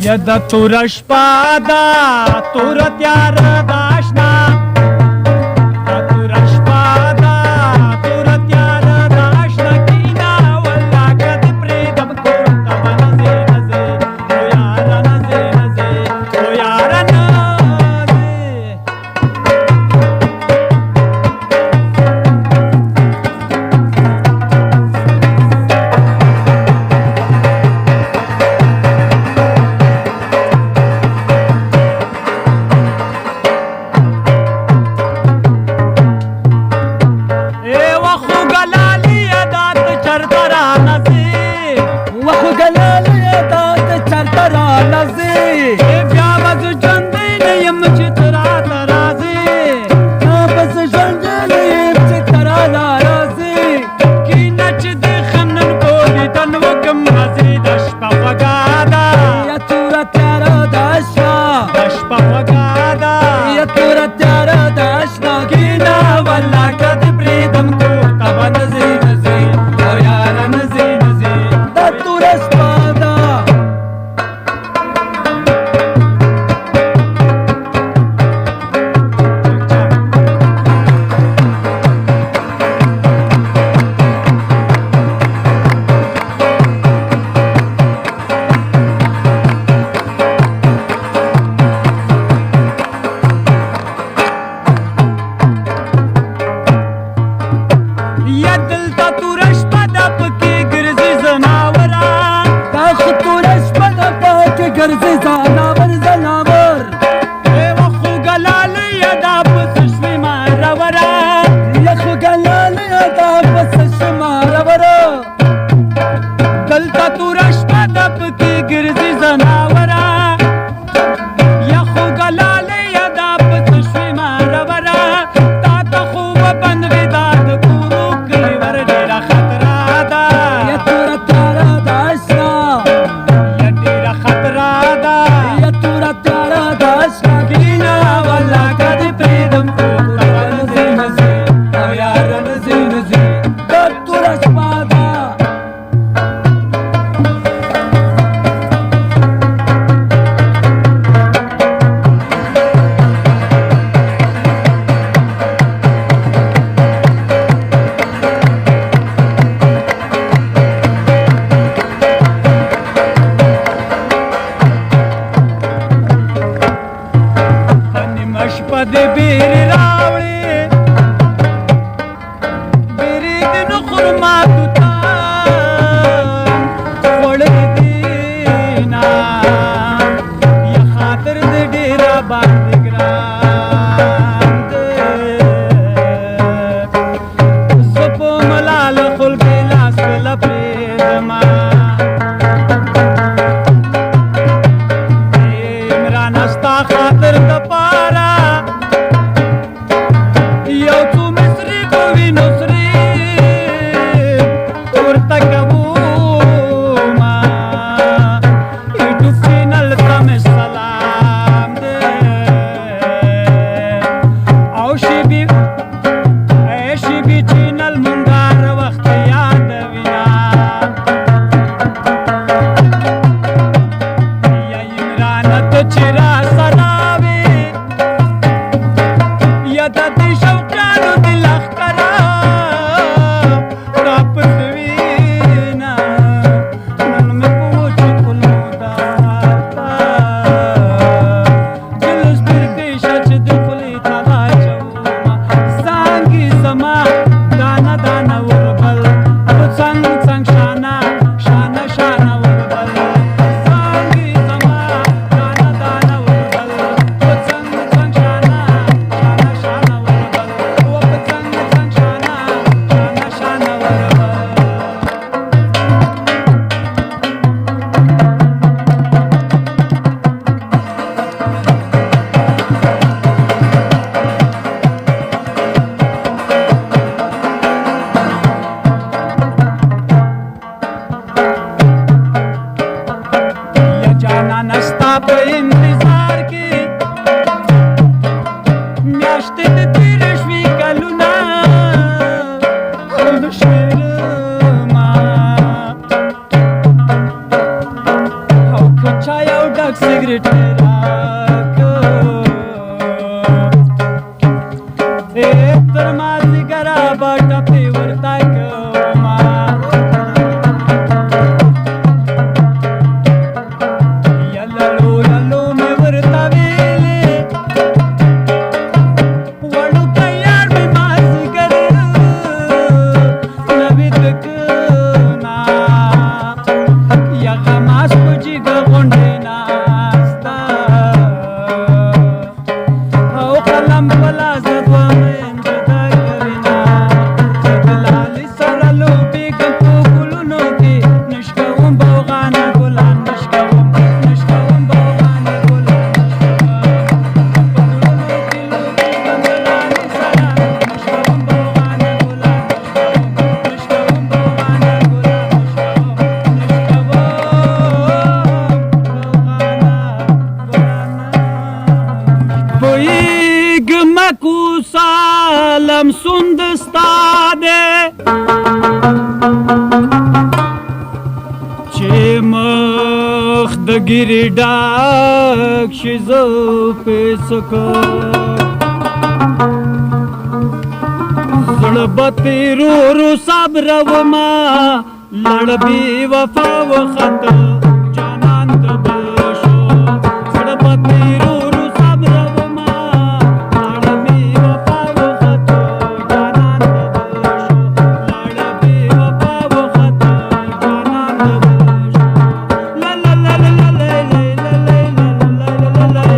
यद तुरष्पादा तुर त्यार दाशना तुरष्पादा तुर त्यार दाशना कीना वल्ला कद प्रेदम कोर्ता नजे नजे ओ यार नजे नजे ओ यार नजे गिरी डाक शिजो पेसको जुड़बती रू साबरवमा लड़बी वफा वखत जानन दबशो जुड़बती रू साबरवमा लड़बी वफा वखत जानन दबशो लड़बी वफा वखत जानन दबशो ला ला ला ला ला ला ला ला ला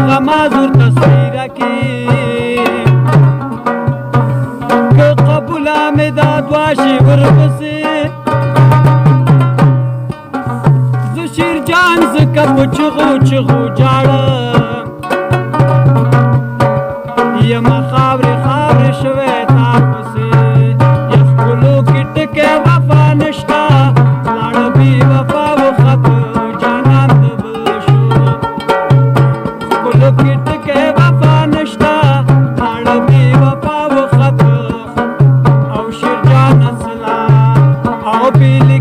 غمازور تصویر کی که قبولا مداد واشی ورپسی زو شیر جان زکب چغو چغو جاڑا یم خاور خاور شوی تاپسی یخ کلو کٹ کے وفا نشتا لاڑ بی وفا و خط جانان دبشو کلو کٹ کے وفا نشتا لاڑ بی وفا و خط او شیر جان اصلا او بیلی